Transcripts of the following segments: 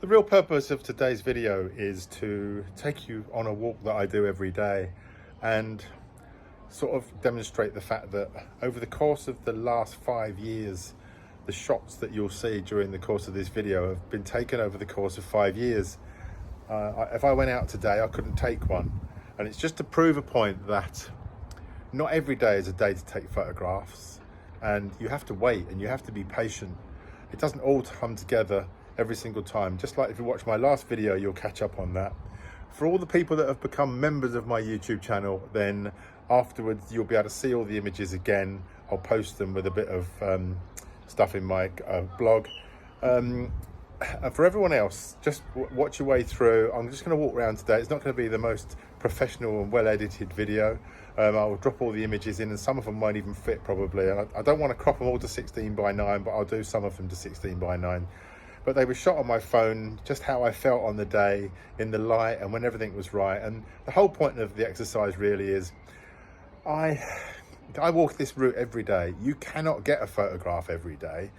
The real purpose of today's video is to take you on a walk that I do every day and sort of demonstrate the fact that over the course of the last 5 years, the shots that you'll see during the course of this video have been taken over the course of 5 years. If I went out today, I couldn't take one. And it's just to prove a point that not every day is a day to take photographs, and you have to wait and you have to be patient. It doesn't all come together every single time. Just like if you watch my last video, you'll catch up on that. For all the people that have become members of my YouTube channel, then afterwards you'll be able to see all the images again. I'll post them with a bit of stuff in my blog. And for everyone else, just watch your way through. I'm just going to walk around today. It's not going to be the most professional and well edited video. I'll drop all the images in, and some of them won't even fit probably. I don't want to crop them all to 16:9, but I'll do some of them to 16:9. But they were shot on my phone, just how I felt on the day, in the light, and when everything was right. And the whole point of the exercise really is, I walk this route every day. You cannot get a photograph every day.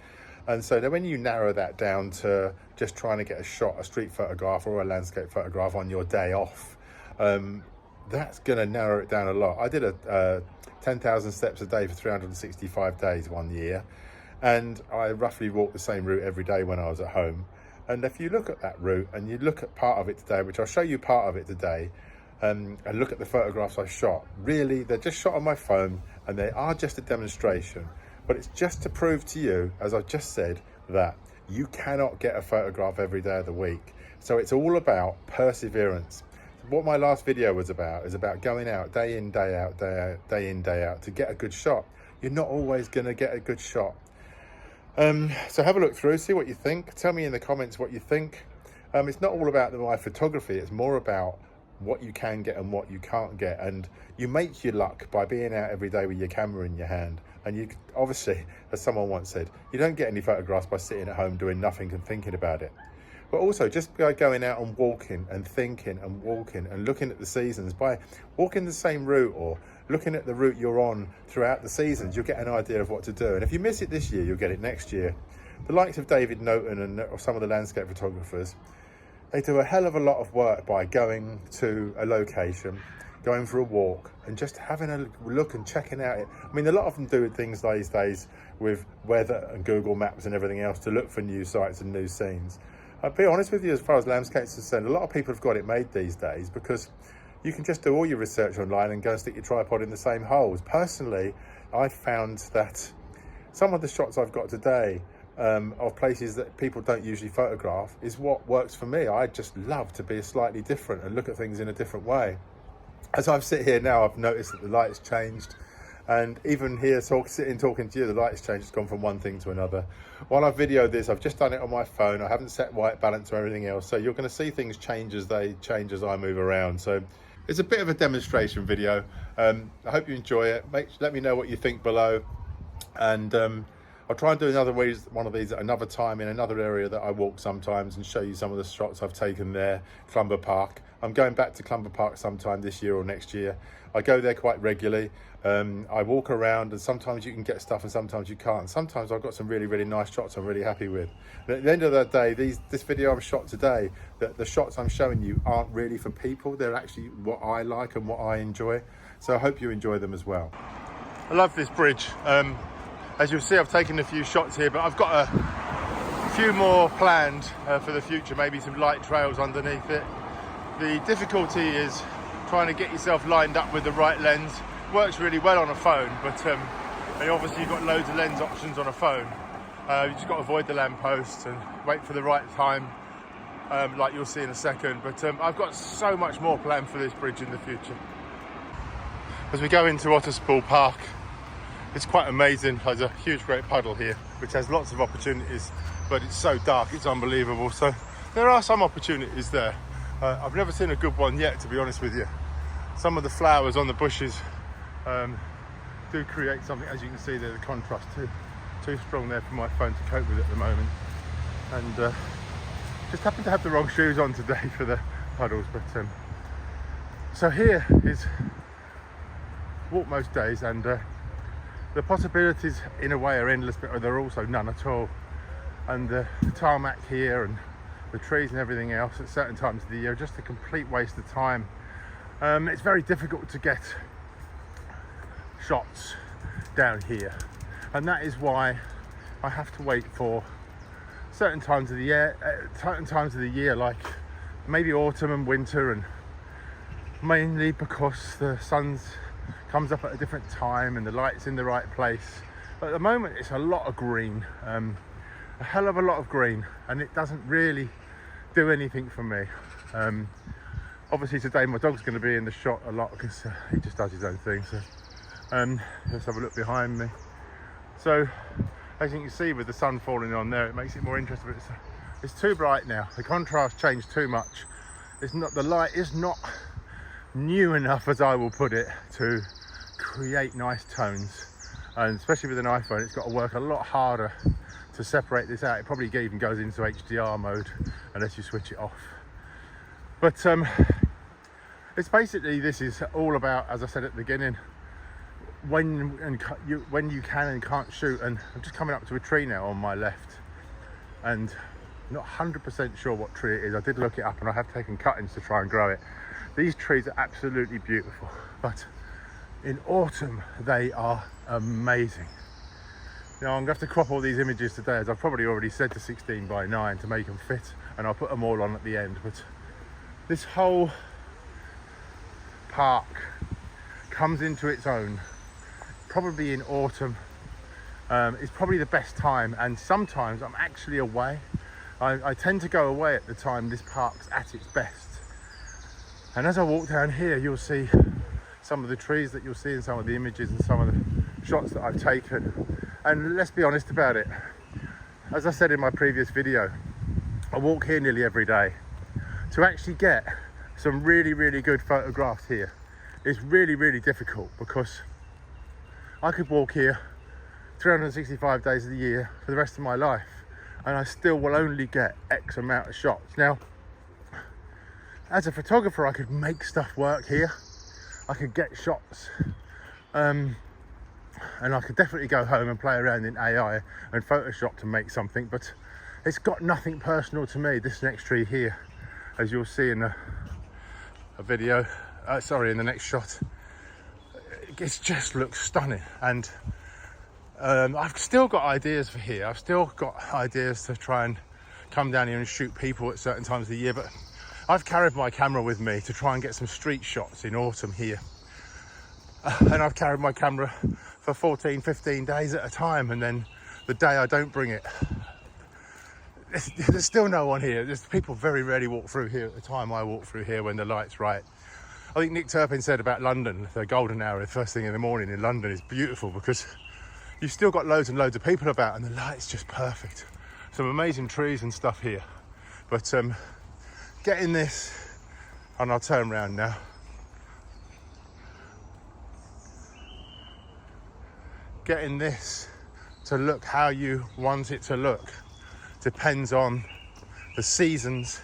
And so then when you narrow that down to just trying to get a shot, a street photograph or a landscape photograph on your day off, that's going to narrow it down a lot. I did a 10,000 steps a day for 365 days one year. And I roughly walked the same route every day when I was at home. And if you look at that route and you look at part of it today, which I'll show you part of it today, and look at the photographs I shot, really they're just shot on my phone and they are just a demonstration. But it's just to prove to you, as I've just said, that you cannot get a photograph every day of the week. So it's all about perseverance. What my last video was about is about going out day in, day out, day in, day out to get a good shot. You're not always going to get a good shot. So have a look through, see what you think. Tell me in the comments what you think. It's not all about my photography, it's more about what you can get and what you can't get. And you make your luck by being out every day with your camera in your hand. And you obviously, as someone once said, you don't get any photographs by sitting at home doing nothing and thinking about it. But also just by going out and walking and thinking and walking and looking at the seasons, by walking the same route or looking at the route you're on throughout the seasons, you'll get an idea of what to do. And if you miss it this year, you'll get it next year. The likes of David Noten and some of the landscape photographers, they do a hell of a lot of work by going to a location, going for a walk and just having a look and checking out it. I mean, a lot of them do things these days with weather and Google Maps and everything else to look for new sites and new scenes. I'll be honest with you, as far as landscapes are concerned, a lot of people have got it made these days because you can just do all your research online and go and stick your tripod in the same holes. Personally, I found that some of the shots I've got today of places that people don't usually photograph is what works for me. I just love to be slightly different and look at things in a different way. As I sit here now, I've noticed that the light's changed. And even here, sitting talking to you, the light's changed. It's gone from one thing to another. While I've videoed this, I've just done it on my phone. I haven't set white balance or everything else. So you're going to see things change as they change as I move around. So it's a bit of a demonstration video. I hope you enjoy it. Let me know what you think below. And I'll try and do one of these at another time in another area that I walk sometimes and show you some of the shots I've taken there. Clumber Park. I'm going back to Clumber Park sometime this year or next year. I go there quite regularly. I walk around and sometimes you can get stuff and sometimes you can't. Sometimes I've got some really, really nice shots I'm really happy with. And at the end of the day, this video I've shot today, the shots I'm showing you aren't really for people. They're actually what I like and what I enjoy. So I hope you enjoy them as well. I love this bridge. As you'll see, I've taken a few shots here, but I've got a few more planned for the future, maybe some light trails underneath it. The difficulty is trying to get yourself lined up with the right lens. Works really well on a phone, but obviously you've got loads of lens options on a phone. You just got to avoid the lampposts and wait for the right time, like you'll see in a second. But I've got so much more planned for this bridge in the future. As we go into Otterspool Park, it's quite amazing. There's a huge great puddle here which has lots of opportunities, but it's so dark, it's unbelievable. So there are some opportunities there. I've never seen a good one yet, to be honest with you. Some of the flowers on the bushes do create something. As you can see there, the contrast too strong there for my phone to cope with at the moment. And just happen to have the wrong shoes on today for the puddles. But so here is walk most days, and the possibilities in a way are endless, but there are also none at all. And the tarmac here and the trees and everything else at certain times of the year are just a complete waste of time. It's very difficult to get shots down here, and that is why I have to wait for certain times of the year, like maybe autumn and winter, and mainly because the sun comes up at a different time and the light's in the right place. But at the moment it's a lot of green, a hell of a lot of green, and it doesn't really do anything for me. Obviously today my dog's going to be in the shot a lot because he just does his own thing. So let's have a look behind me. So as you can see, with the sun falling on there, it makes it more interesting. But it's too bright now. The contrast changed too much. The light is not new enough, as I will put it, to create nice tones. And especially with an iPhone, it's got to work a lot harder to separate this out. It probably even goes into HDR mode unless you switch it off. But it's basically, this is all about, as I said at the beginning, when you can and can't shoot. And I'm just coming up to a tree now on my left, and not 100% sure what tree it is. I did look it up, and I have taken cuttings to try and grow it. These trees are absolutely beautiful, but in autumn they are amazing. Now I'm going to have to crop all these images today, as I've probably already said, to 16:9 to make them fit, and I'll put them all on at the end. But this whole park comes into its own probably in autumn. It's probably the best time, and sometimes I'm actually away. I tend to go away at the time this park's at its best. And as I walk down here, you'll see some of the trees that you'll see in some of the images and some of the shots that I've taken. And let's be honest about it. As I said in my previous video, I walk here nearly every day. To actually get some really, really good photographs here is really, really difficult, because I could walk here 365 days of the year for the rest of my life, and I still will only get X amount of shots. Now, as a photographer, I could make stuff work here. I could get shots, and I could definitely go home and play around in AI and Photoshop to make something, but it's got nothing personal to me. This next tree here, as you'll see in a video, in the next shot, it just looks stunning. And I've still got ideas for here. I've still got ideas to try and come down here and shoot people at certain times of the year, but I've carried my camera with me to try and get some street shots in autumn here. And I've carried my camera for 14, 15 days at a time, and then the day I don't bring it, there's still no one here. People very rarely walk through here at the time I walk through here when the light's right. I think Nick Turpin said about London, the golden hour, the first thing in the morning in London, is beautiful because you've still got loads and loads of people about and the light's just perfect. Some amazing trees and stuff here. But getting this, and I'll turn around now. Getting this to look how you want it to look depends on the seasons,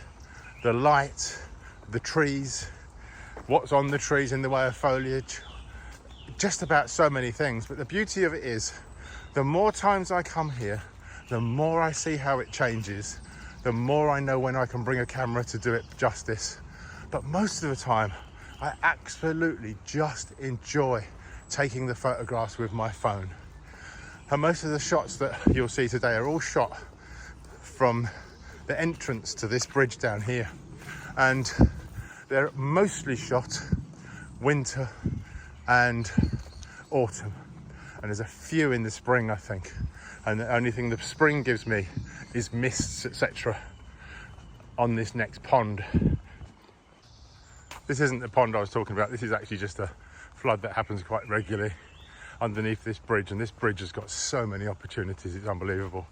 the light, the trees, what's on the trees in the way of foliage, just about so many things. But the beauty of it is, the more times I come here, the more I see how it changes, the more I know when I can bring a camera to do it justice. But most of the time, I absolutely just enjoy taking the photographs with my phone. And most of the shots that you'll see today are all shot from the entrance to this bridge down here. And they're mostly shot winter and autumn. And there's a few in the spring, I think. And the only thing the spring gives me is mists, etc. on this next pond. This isn't the pond I was talking about. This is actually just a flood that happens quite regularly underneath this bridge. And this bridge has got so many opportunities, it's unbelievable.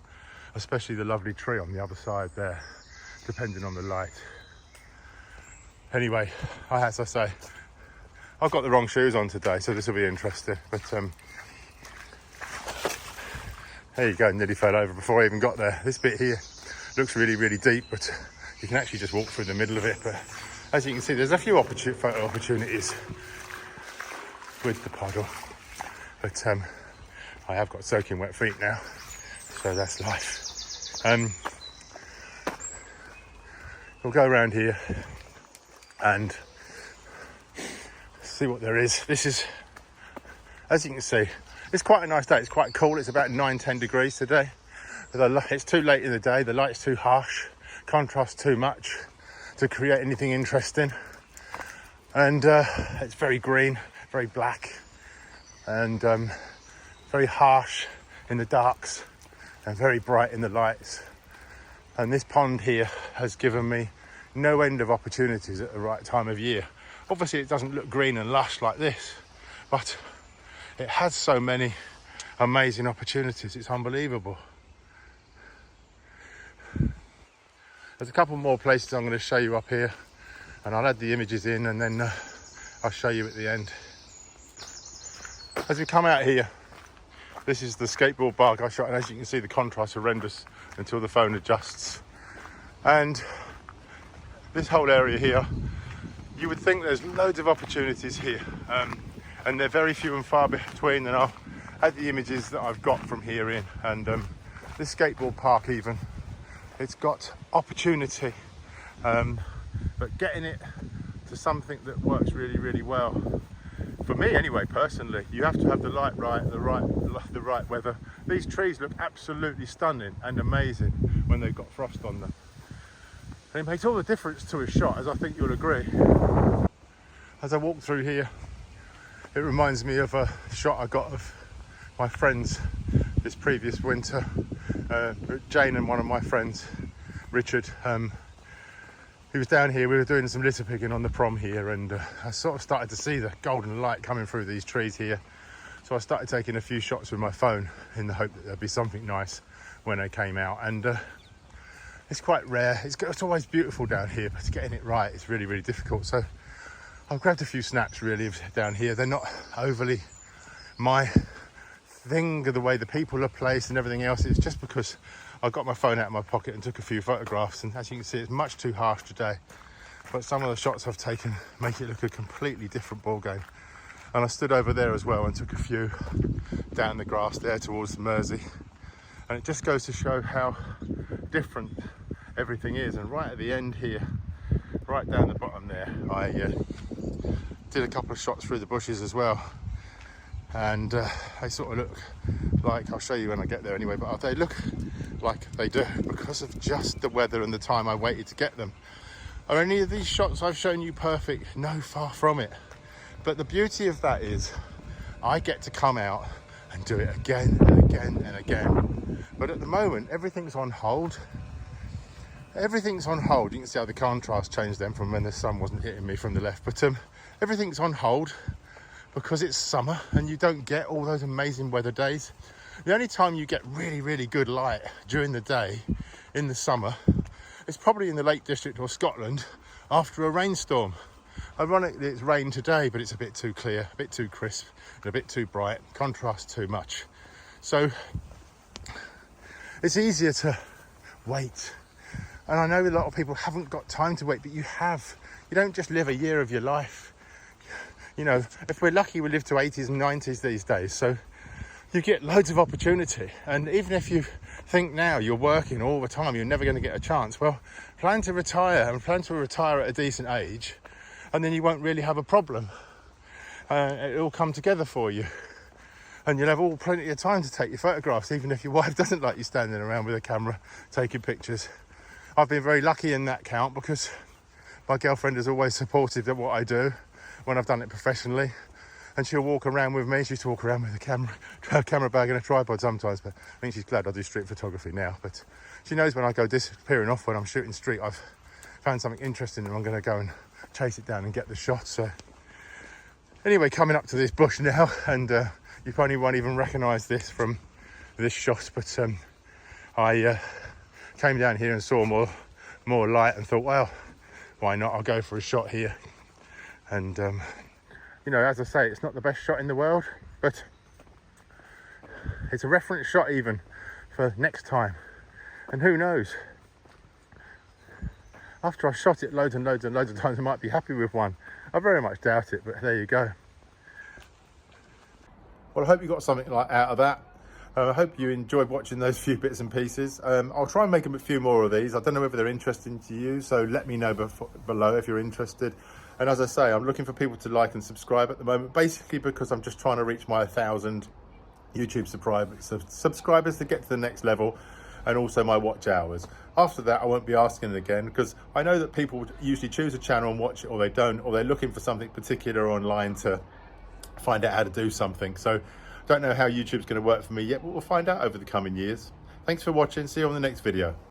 Especially the lovely tree on the other side there, depending on the light. Anyway, as I say, I've got the wrong shoes on today, so this will be interesting. But there you go, nearly fell over before I even got there. This bit here looks really, really deep, but you can actually just walk through the middle of it. But as you can see, there's a few photo opportunities with the puddle. But I have got soaking wet feet now, so that's life. we'll go around here and see what there is. This is, as you can see, it's quite a nice day. It's quite cool. It's about 9-10 degrees today. It's too late in the day. The light's too harsh, contrast too much to create anything interesting. And it's very green, very black, and very harsh in the darks and very bright in the lights. And this pond here has given me no end of opportunities at the right time of year. Obviously it doesn't look green and lush like this, but it has so many amazing opportunities. It's unbelievable. There's a couple more places I'm going to show you up here, and I'll add the images in, and then I'll show you at the end. As we come out here, this is the skateboard park I shot, and as you can see, the contrast is horrendous until the phone adjusts. And this whole area here, you would think there's loads of opportunities here, and they're very few and far between, and I'll add the images that I've got from here in. And this skateboard park even, it's got opportunity, but getting it to something that works really, really well. For me anyway, personally, you have to have the light right, the right weather. These trees look absolutely stunning and amazing when they've got frost on them. And it makes all the difference to a shot, as I think you'll agree. As I walk through here, it reminds me of a shot I got of my friends this previous winter. Jane and one of my friends, Richard, he was down here. We were doing some litter picking on the prom here, and I sort of started to see the golden light coming through these trees here. So I started taking a few shots with my phone in the hope that there'd be something nice when they came out. And it's quite rare. It's always beautiful down here, but getting it right is really, really difficult. So I've grabbed a few snaps really down here. They're not overly my thing, the way the people are placed and everything else. It's just because I got my phone out of my pocket and took a few photographs, and as you can see, it's much too harsh today, but some of the shots I've taken make it look a completely different ball game. And I stood over there as well and took a few down the grass there towards the Mersey, and it just goes to show how different everything is. And right at the end here, right down the bottom there, I did a couple of shots through the bushes as well, and they sort of look like, I'll show you when I get there anyway, but they look like they do because of just the weather and the time I waited to get them. Are any of these shots I've shown you perfect? No, far from it. But the beauty of that is I get to come out and do it again and again and again. But at the moment, everything's on hold. Everything's on hold. You can see how the contrast changed then from when the sun wasn't hitting me from the left. But everything's on hold because it's summer and you don't get all those amazing weather days. The only time you get really, really good light during the day in the summer is probably in the Lake District or Scotland after a rainstorm. Ironically, it's rained today, but it's a bit too clear, a bit too crisp, and a bit too bright. Contrast too much. So it's easier to wait. And I know a lot of people haven't got time to wait, but you have. You don't just live a year of your life. You know, if we're lucky, we live to 80s and 90s these days. So you get loads of opportunity. And even if you think now you're working all the time, you're never going to get a chance. Well, plan to retire, and plan to retire at a decent age, and then you won't really have a problem. It'll come together for you. And you'll have plenty of time to take your photographs, even if your wife doesn't like you standing around with a camera taking pictures. I've been very lucky in that count because my girlfriend is always supportive of what I do when I've done it professionally. And she'll walk around with me. She used to walk around with a camera bag and a tripod sometimes, but I think she's glad I do street photography now. But she knows when I go disappearing off when I'm shooting street, I've found something interesting and I'm going to go and chase it down and get the shot. So anyway, coming up to this bush now, and you probably won't even recognise this from this shot, but I came down here and saw more light and thought, well, why not? I'll go for a shot here. And you know, as I say, it's not the best shot in the world, but it's a reference shot even for next time. And who knows? After I've shot it loads and loads and loads of times, I might be happy with one. I very much doubt it, but there you go. Well, I hope you got something out of that. I hope you enjoyed watching those few bits and pieces. I'll try and make a few more of these. I don't know whether they're interesting to you, so let me know below if you're interested. And as I say, I'm looking for people to like and subscribe at the moment, basically because I'm just trying to reach my 1,000 YouTube subscribers to get to the next level, and also my watch hours. After that, I won't be asking again, because I know that people usually choose a channel and watch it, or they don't, or they're looking for something particular online to find out how to do something. So don't know how YouTube's going to work for me yet, but we'll find out over the coming years. Thanks for watching. See you on the next video.